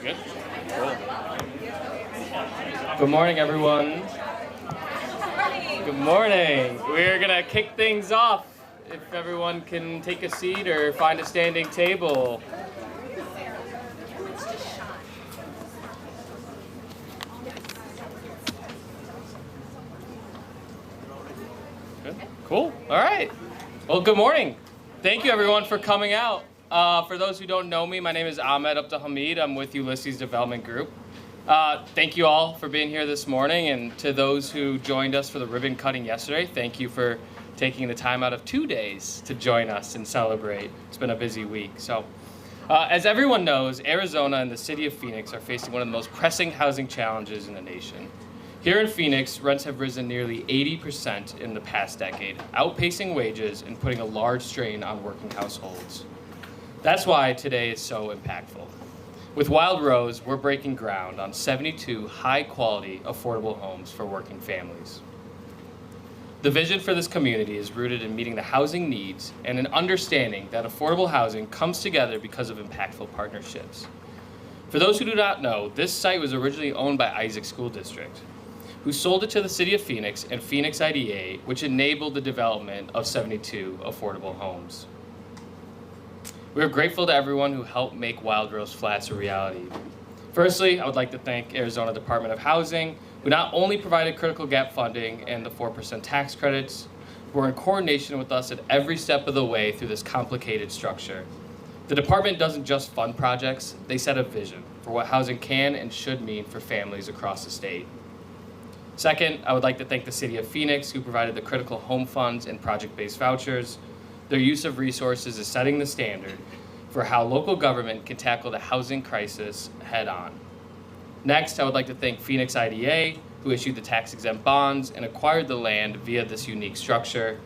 Good? Cool. Good morning, everyone. Good morning. We're going to kick things off. If everyone can take a seat or find a standing table. Good. Cool. All right. Well, good morning. Thank you, everyone, for coming out. For those who don't know me, my name is Ahmed Abdelhamid. I'm with Ulysses Development Group. Thank you all for being here this morning, and to those who joined us for the ribbon cutting yesterday, thank you for taking the time out of 2 days to join us and celebrate. It's been a busy week. So, as everyone knows, Arizona and the city of Phoenix are facing one of the most pressing housing challenges in the nation. Here in Phoenix, rents have risen nearly 80% in the past decade, outpacing wages and putting a large strain on working households. That's why today is so impactful. With Wild Rose, we're breaking ground on 72 high-quality, affordable homes for working families. The vision for this community is rooted in meeting the housing needs and an understanding that affordable housing comes together because of impactful partnerships. For those who do not know, this site was originally owned by Isaac School District, who sold it to the city of Phoenix and Phoenix IDA, which enabled the development of 72 affordable homes. We are grateful to everyone who helped make Wild Rose Flats a reality. Firstly, I would like to thank Arizona Department of Housing, who not only provided critical gap funding and the 4% tax credits, but were in coordination with us at every step of the way through this complicated structure. The department doesn't just fund projects, they set a vision for what housing can and should mean for families across the state. Second, I would like to thank the city of Phoenix, who provided the critical home funds and project-based vouchers. Their use of resources is setting the standard for how local government can tackle the housing crisis head-on. Next, I would like to thank Phoenix IDA, who issued the tax-exempt bonds and acquired the land via this unique structure.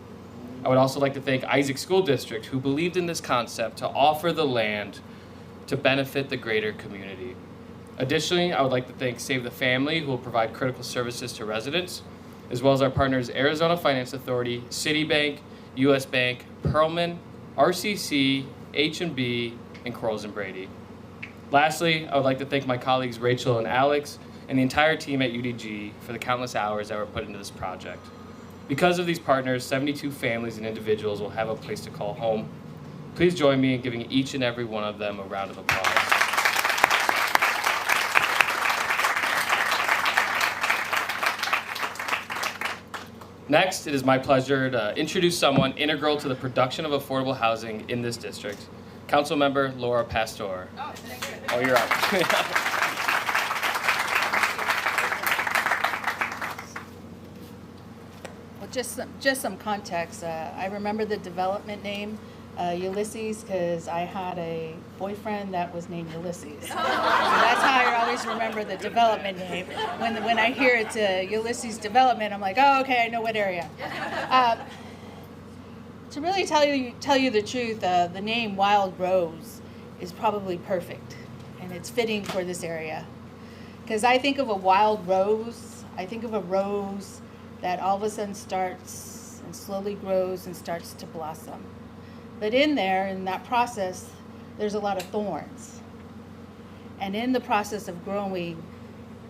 I would also like to thank Isaac School District, who believed in this concept to offer the land to benefit the greater community. Additionally, I would like to thank Save the Family, who will provide critical services to residents, as well as our partners Arizona Finance Authority, Citibank, U.S. Bank, Perlman, RCC, H&B, and Quarles & Brady. Lastly, I would like to thank my colleagues Rachel and Alex and the entire team at UDG for the countless hours that were put into this project. Because of these partners, 72 families and individuals will have a place to call home. Please join me in giving each and every one of them a round of applause. Next, it is my pleasure to introduce someone integral to the production of affordable housing in this district, Councilmember LURA Pastor. Oh, thank you. Oh, you're up. Well, just some context. I remember the development name Ulysses because I had a boyfriend that was named Ulysses. So that's how I always remember the development name. When I hear it's Ulysses Development, I'm like, oh, okay, I know what area. To really tell you the truth, the name Wild Rose is probably perfect, and it's fitting for this area. Because I think of a wild rose, I think of a rose that all of a sudden starts and slowly grows and starts to blossom. But in that process, there's a lot of thorns. And in the process of growing,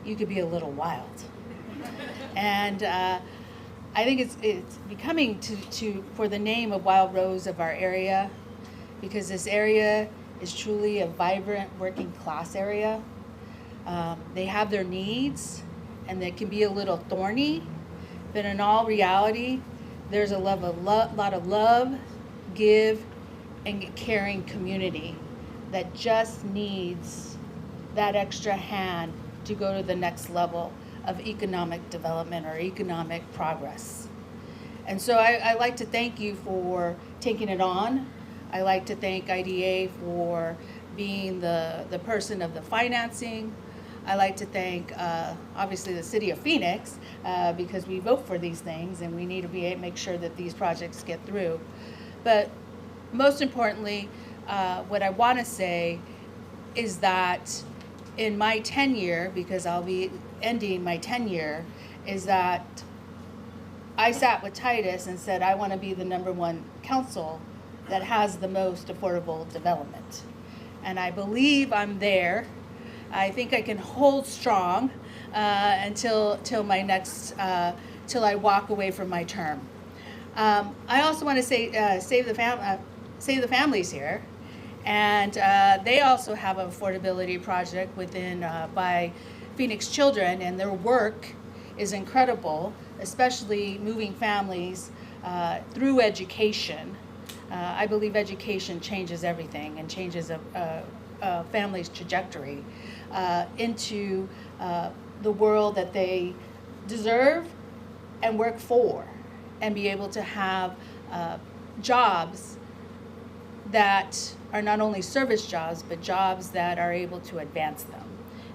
you could be a little wild. And I think it's becoming for the name of Wild Rose of our area, because this area is truly a vibrant working class area. They have their needs, and they can be a little thorny, but in all reality, there's a lot of love, give, and caring community that just needs that extra hand to go to the next level of economic development or economic progress. And so I like to thank you for taking it on. I like to thank IDA for being the person of the financing. I like to thank, obviously, the city of Phoenix, because we vote for these things and we need to make sure that these projects get through. But most importantly, what I want to say is that in my tenure, because I'll be ending my tenure, is that I sat with Titus and said, I want to be the #1 council that has the most affordable development. And I believe I'm there. I think I can hold strong until my next till I walk away from my term. I also want to say save the families here, and they also have an affordability project within by Phoenix Children, and their work is incredible, especially moving families through education. I believe education changes everything and changes a family's trajectory into the world that they deserve and work for, and be able to have jobs that are not only service jobs, but jobs that are able to advance them.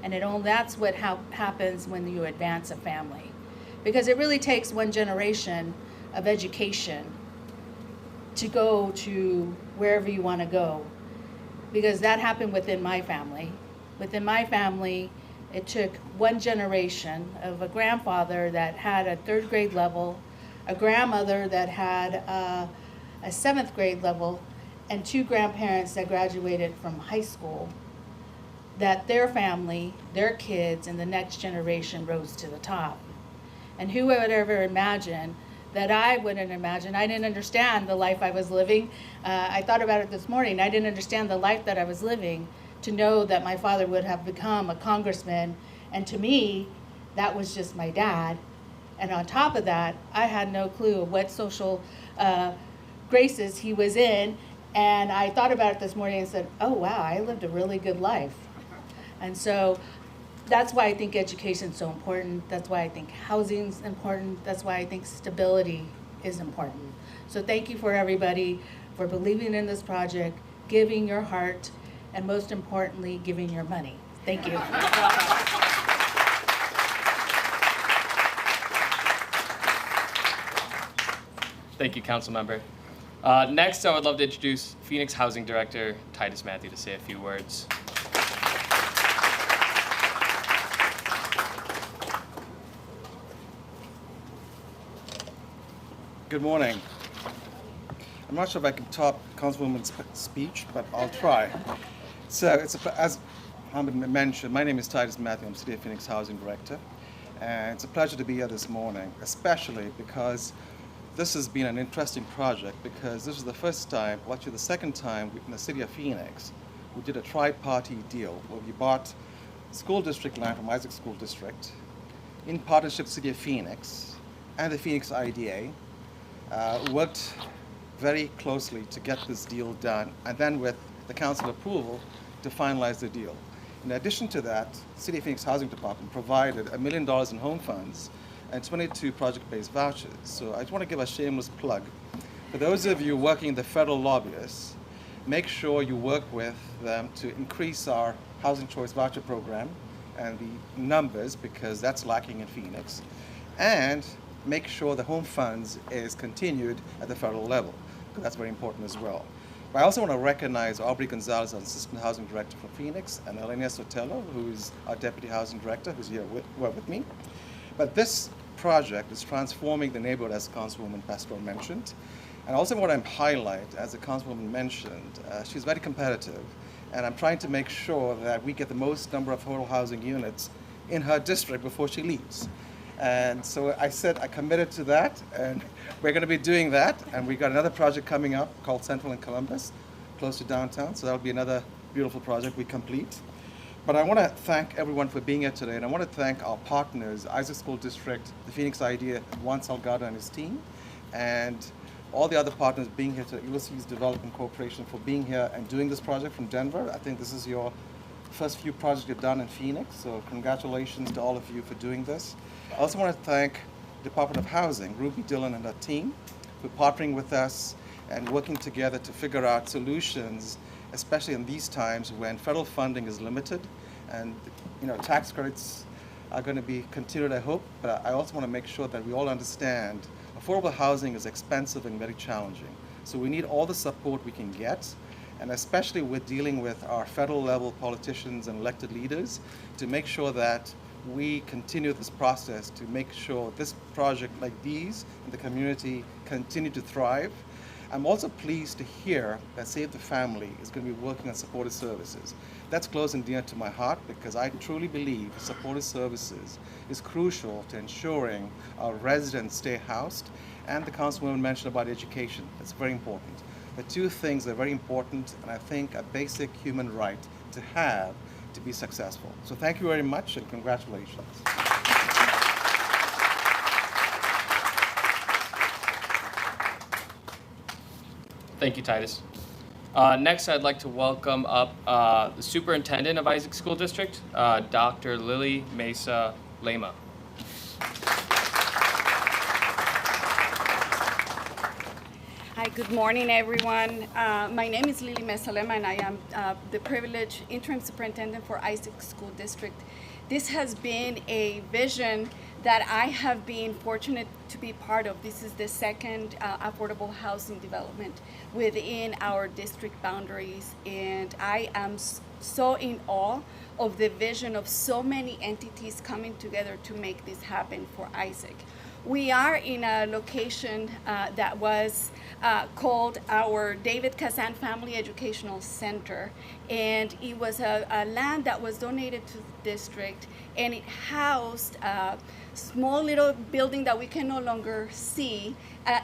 And that's what happens when you advance a family. Because it really takes one generation of education to go to wherever you want to go. Because that happened within my family. Within my family, it took one generation of a grandfather that had a 3rd grade level, a grandmother that had a 7th grade level, and 2 grandparents that graduated from high school, that their family, their kids, and the next generation rose to the top. And who would ever imagine that I wouldn't imagine? I didn't understand the life I was living. I thought about it this morning. I didn't understand the life that I was living to know that my father would have become a congressman. And to me, that was just my dad. And on top of that, I had no clue of what social graces he was in. And I thought about it this morning and said, oh, wow, I lived a really good life. And so that's why I think education is so important. That's why I think housing is important. That's why I think stability is important. So thank you for everybody for believing in this project, giving your heart, and most importantly, giving your money. Thank you. Thank you, Council Member. Next, I would love to introduce Phoenix Housing Director Titus Matthew to say a few words. Good morning. I'm not sure if I can top Councilwoman's speech, but I'll try. So, as Hamid mentioned, my name is Titus Matthew. I'm City of Phoenix Housing Director. And it's a pleasure to be here this morning, especially because this has been an interesting project, because this is the first time, well, actually the second time in the City of Phoenix, we did a tri-party deal where we bought school district land from Isaac School District in partnership with the City of Phoenix and the Phoenix IDA. Worked very closely to get this deal done, and then with the council approval to finalize the deal. In addition to that, City of Phoenix Housing Department provided $1 million in home funds and 22 project-based vouchers. So I just want to give a shameless plug. For those of you working in the federal lobbyists, make sure you work with them to increase our housing choice voucher program and the numbers, because that's lacking in Phoenix. And make sure the home funds is continued at the federal level, because that's very important as well. But I also want to recognize Aubrey Gonzalez, our Assistant Housing Director for Phoenix, and Elena Sotelo, who's our Deputy Housing Director, who's here with me. But this project is transforming the neighborhood, as Councilwoman Pastor mentioned. And also what I'm highlight, as the Councilwoman mentioned, she's very competitive, and I'm trying to make sure that we get the most number of affordable housing units in her district before she leaves. And so I said I committed to that, and we're going to be doing that. And we got another project coming up called Central in Columbus, close to downtown. So that'll be another beautiful project we complete. But I want to thank everyone for being here today, and I want to thank our partners, Isaac School District, the Phoenix IDEA, Juan Salgado and his team, and all the other partners being here today, Ulysses Development Corporation, for being here and doing this project from Denver. I think this is your first few projects you've done in Phoenix, so congratulations to all of you for doing this. I also want to thank Department of Housing, Ruby Dillon and her team, for partnering with us and working together to figure out solutions, especially in these times when federal funding is limited, and tax credits are going to be continued, I hope. But I also want to make sure that we all understand affordable housing is expensive and very challenging. So we need all the support we can get, and especially with dealing with our federal level politicians and elected leaders, to make sure that we continue this process to make sure this project like these in the community continue to thrive. I'm also pleased to hear that Save the Family is going to be working on supportive services. That's close and dear to my heart because I truly believe supportive services is crucial to ensuring our residents stay housed, and the councilwoman mentioned about education. That's very important. The two things are very important, and I think a basic human right to have to be successful. So thank you very much and congratulations. Thank you, Titus. Next, I'd like to welcome up the Superintendent of Isaac School District, Dr. Lily Mesa Lema. Hi, good morning, everyone. My name is Lily Mesa Lema, and I am the privileged interim superintendent for Isaac School District. This has been a vision that I have been fortunate to be part of. This is the second affordable housing development within our district boundaries, and I am so in awe of the vision of so many entities coming together to make this happen for Isaac. We are in a location that was called our David Kazan Family Educational Center, and it was a land that was donated to the district, and it housed a small little building that we can no longer see,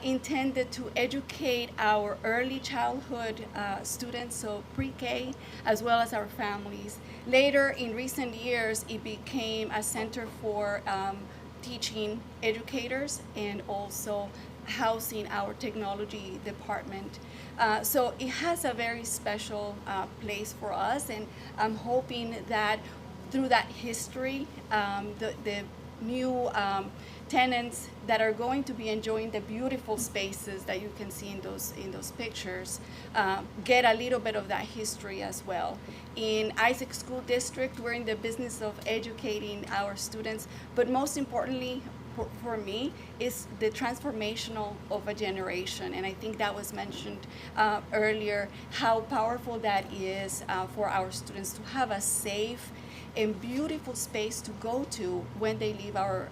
intended to educate our early childhood students, so pre-K, as well as our families. Later, in recent years, it became a center for teaching educators and also housing our technology department. So it has a very special place for us, and I'm hoping that through that history, the new tenants that are going to be enjoying the beautiful spaces that you can see in those pictures get a little bit of that history as well. In Isaac School District, we're in the business of educating our students, but most importantly for me is the transformational of a generation, and I think that was mentioned earlier, how powerful that is for our students to have a safe and beautiful space to go to when they leave our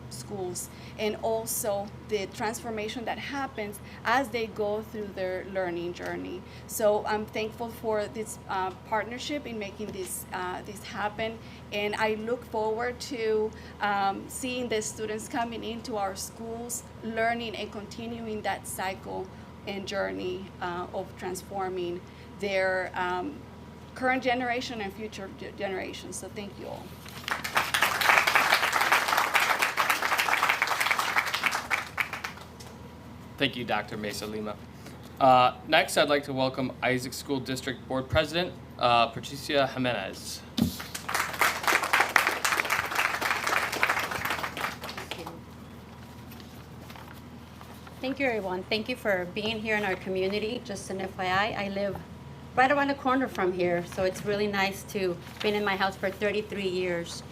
schools, and also the transformation that happens as they go through their learning journey. So I'm thankful for this partnership in making this happen, and I look forward to seeing the students coming into our schools, learning and continuing that cycle and journey of transforming their current generation and future generations. So thank you all. Thank you, Dr. Mesa Lima. Next, I'd like to welcome Isaac School District Board President, Patricia Jimenez. Thank you, everyone. Thank you for being here in our community. Just an FYI, I live right around the corner from here, so it's really nice to be in my house for 33 years.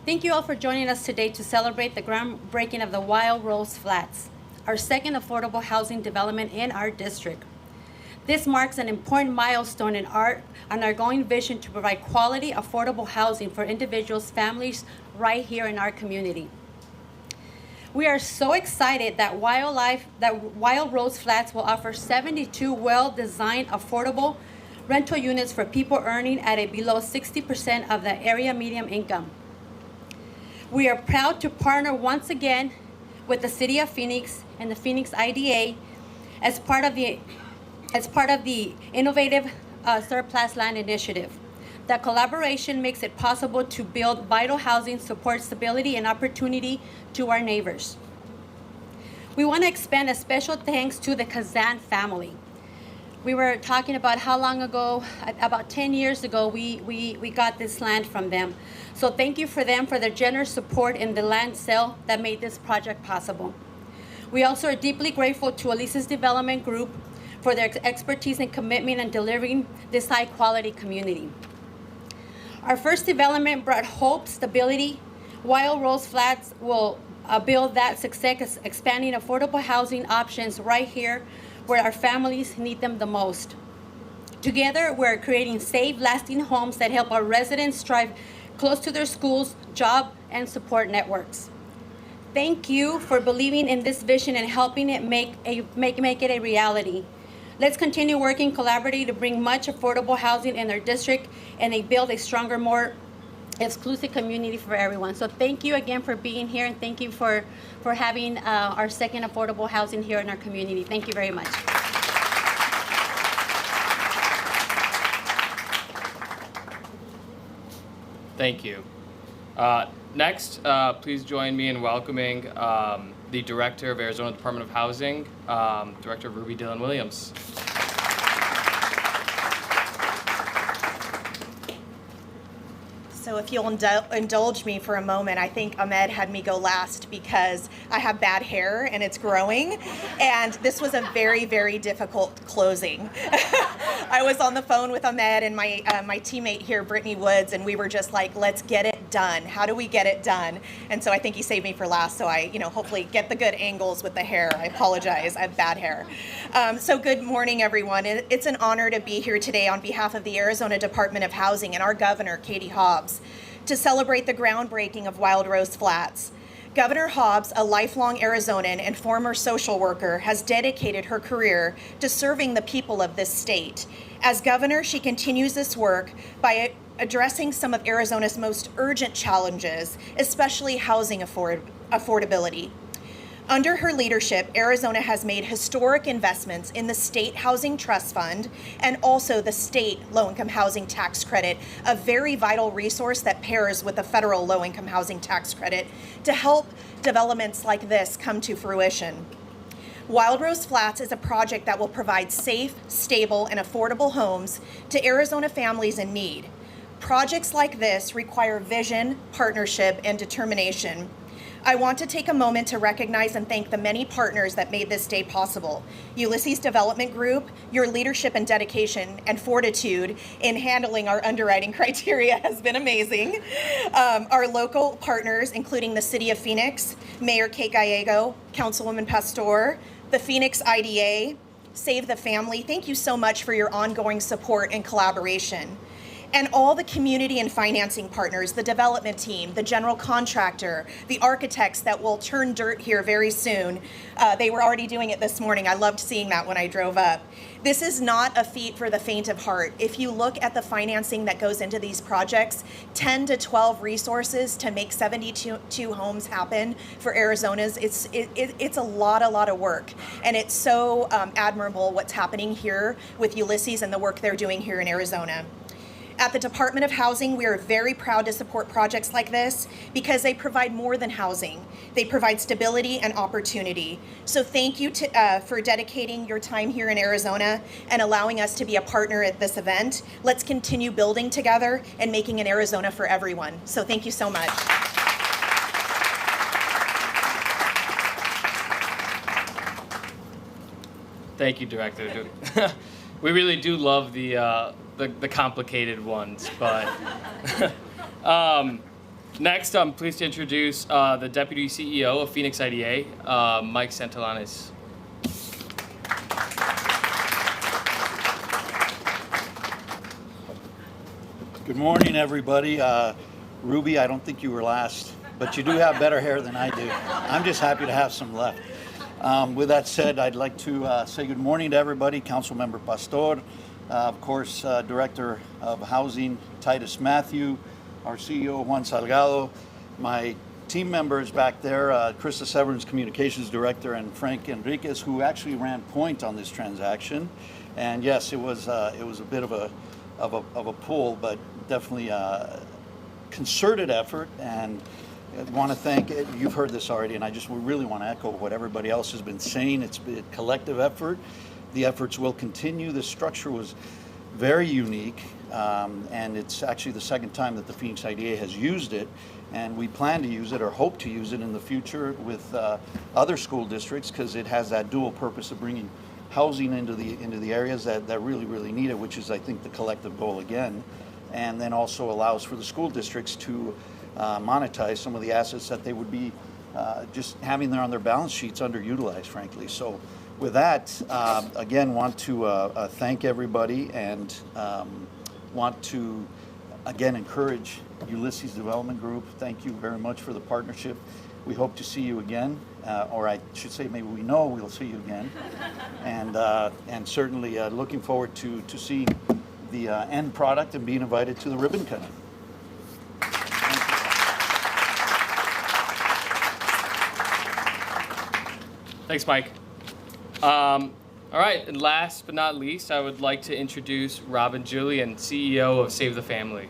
Thank you all for joining us today to celebrate the groundbreaking of the Wild Rose Flats, our second affordable housing development in our district. This marks an important milestone in our ongoing vision to provide quality, affordable housing for individuals, families right here in our community. We are so excited that Wild Rose Flats will offer 72 well-designed, affordable rental units for people earning at a below 60% of the area median income. We are proud to partner once again with the City of Phoenix and the Phoenix IDA as part of the innovative Surplus Land Initiative. The collaboration makes it possible to build vital housing, support stability and opportunity to our neighbors. We want to extend a special thanks to the Kazan family. We were talking about how long ago, about 10 years ago, we got this land from them. So thank you for them for their generous support in the land sale that made this project possible. We also are deeply grateful to Elisa's Development Group for their expertise and commitment in delivering this high quality community. Our first development brought hope, stability. Wild Rose Flats will build that success, expanding affordable housing options right here where our families need them the most. Together, we're creating safe, lasting homes that help our residents thrive close to their schools, job, and support networks. Thank you for believing in this vision and helping it make it a reality. Let's continue working collaboratively to bring much affordable housing in our district and build a stronger, more exclusive community for everyone. So thank you again for being here, and thank you for having our second affordable housing here in our community. Thank you very much. Thank you. Next, please join me in welcoming the Director of Arizona Department of Housing, Director Ruby Dillon Williams. So if you'll indulge me for a moment, I think Ahmed had me go last because I have bad hair and it's growing, and this was a very, very difficult closing. I was on the phone with Ahmed and my teammate here, Brittany Woods, and we were just like, let's get it done. How do we get it done? And so I think he saved me for last, so I, hopefully get the good angles with the hair. I apologize, I have bad hair. So good morning, everyone. It's an honor to be here today on behalf of the Arizona Department of Housing and our governor, Katie Hobbs, to celebrate the groundbreaking of Wild Rose Flats. Governor Hobbs, a lifelong Arizonan and former social worker, has dedicated her career to serving the people of this state. As governor, she continues this work by addressing some of Arizona's most urgent challenges, especially housing affordability. Under her leadership, Arizona has made historic investments in the State Housing Trust Fund and also the State Low-Income Housing Tax Credit, a very vital resource that pairs with the federal Low-Income Housing Tax Credit to help developments like this come to fruition. Wild Rose Flats is a project that will provide safe, stable, and affordable homes to Arizona families in need. Projects like this require vision, partnership, and determination. I want to take a moment to recognize and thank the many partners that made this day possible. Ulysses Development Group, your leadership and dedication and fortitude in handling our underwriting criteria has been amazing. Our local partners, including the City of Phoenix, Mayor Kate Gallego, Councilwoman Pastor, the Phoenix IDA, Save the Family, thank you so much for your ongoing support and collaboration. And all the community and financing partners, the development team, the general contractor, the architects that will turn dirt here very soon. They were already doing it this morning. I loved seeing that when I drove up. This is not a feat for the faint of heart. If you look at the financing that goes into these projects, 10 to 12 resources to make 72 homes happen for Arizona's, it's a lot of work. And it's so admirable what's happening here with Ulysses and the work they're doing here in Arizona. At the Department of Housing, we are very proud to support projects like this because they provide more than housing. They provide stability and opportunity. So thank you for dedicating your time here in Arizona and allowing us to be a partner at this event. Let's continue building together and making an Arizona for everyone. So thank you so much. Thank you, Director. We really do love the complicated ones, but next I'm pleased to introduce the Deputy CEO of Phoenix IDA, Mike Santillanes. Good morning, everybody. Ruby, I don't think you were last, but you do have better hair than I do. I'm just happy to have some left. With that said, I'd like to say good morning to everybody. Councilmember Pastor, of course, Director of Housing, Titus Matthew, our CEO, Juan Salgado, my team members back there, Krista Severin's Communications Director, and Frank Enriquez, who actually ran point on this transaction. And yes, it was a bit of a pull, but definitely a concerted effort. And I want to thank, you've heard this already, and we really want to echo what everybody else has been saying. It's a collective effort. The efforts will continue. The structure was very unique, and it's actually the second time that the Phoenix IDA has used it, and we plan to use it or hope to use it in the future with other school districts because it has that dual purpose of bringing housing into the areas that really need it, which is, I think, the collective goal again, and then also allows for the school districts to monetize some of the assets that they would be just having there on their balance sheets underutilized, frankly. So with that, again, want to thank everybody and want to, again, encourage Ulysses Development Group. Thank you very much for the partnership. We hope to see you again, or I should say maybe we know we'll see you again. And certainly looking forward to see the end product and being invited to the ribbon cutting. Thanks, Mike. All right, and last but not least, I would like to introduce Robin Julian, CEO of Save the Family.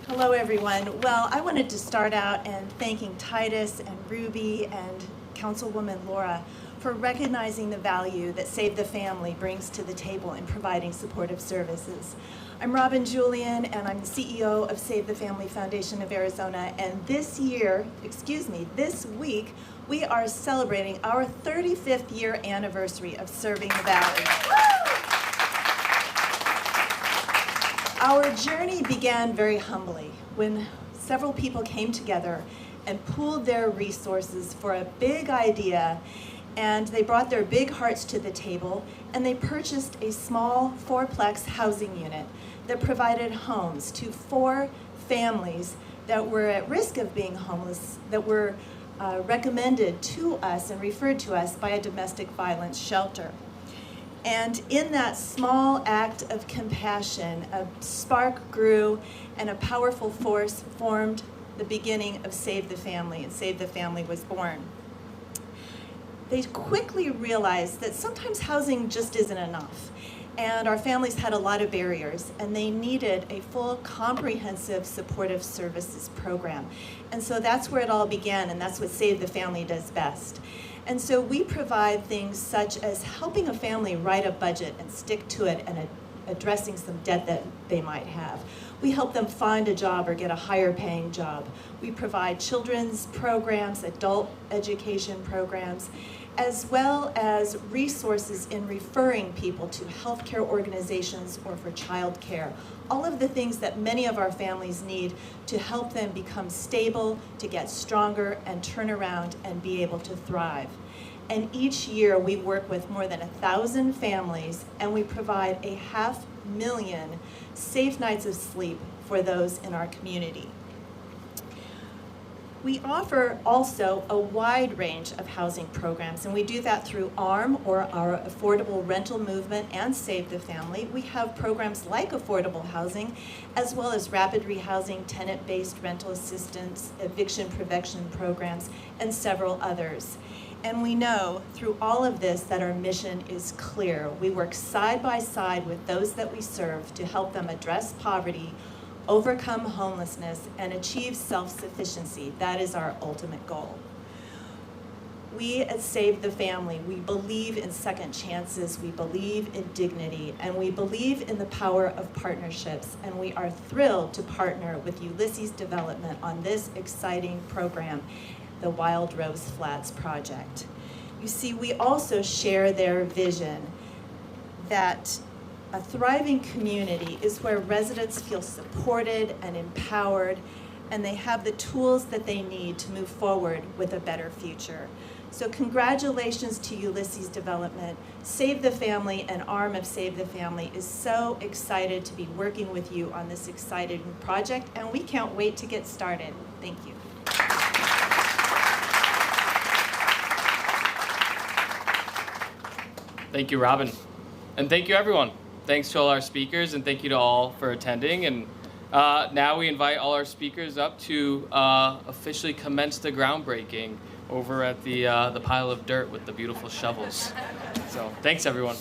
Hello, everyone. Well, I wanted to start out and thanking Titus and Ruby and Councilwoman LURA for recognizing the value that Save the Family brings to the table in providing supportive services. I'm Robin Julian, and I'm the CEO of Save the Family Foundation of Arizona, and this week, we are celebrating our 35th year anniversary of serving the Valley. Our journey began very humbly when several people came together and pooled their resources for a big idea, and they brought their big hearts to the table, and they purchased a small fourplex housing unit that provided homes to 4 families that were at risk of being homeless, that were recommended to us and referred to us by a domestic violence shelter. And in that small act of compassion, a spark grew and a powerful force formed the beginning of Save the Family, and Save the Family was born. They quickly realized that sometimes housing just isn't enough, and our families had a lot of barriers, and they needed a full, comprehensive supportive services program. And so that's where it all began, and that's what Save the Family does best. And so we provide things such as helping a family write a budget and stick to it, and addressing some debt that they might have. We help them find a job or get a higher paying job. We provide children's programs, adult education programs, as well as resources in referring people to healthcare organizations or for child care. All of the things that many of our families need to help them become stable, to get stronger, and turn around and be able to thrive. And each year we work with more than 1,000 families, and we provide 500,000 safe nights of sleep for those in our community. We offer also a wide range of housing programs, and we do that through ARM, or our Affordable Rental Movement, and Save the Family. We have programs like affordable housing, as well as rapid rehousing, tenant-based rental assistance, eviction prevention programs, and several others. And we know through all of this that our mission is clear. We work side by side with those that we serve to help them address poverty, overcome homelessness, and achieve self-sufficiency. That is our ultimate goal. We at Save the Family, we believe in second chances, we believe in dignity, and we believe in the power of partnerships, and we are thrilled to partner with Ulysses Development on this exciting program, the Wild Rose Flats Project. You see, we also share their vision that a thriving community is where residents feel supported and empowered, and they have the tools that they need to move forward with a better future. So congratulations to Ulysses Development. Save the Family, an arm of Save the Family, is so excited to be working with you on this exciting project, and we can't wait to get started. Thank you. Thank you, Robin. And thank you, everyone. Thanks to all our speakers, and thank you to all for attending. And now we invite all our speakers up to officially commence the groundbreaking over at the pile of dirt with the beautiful shovels. So thanks, everyone.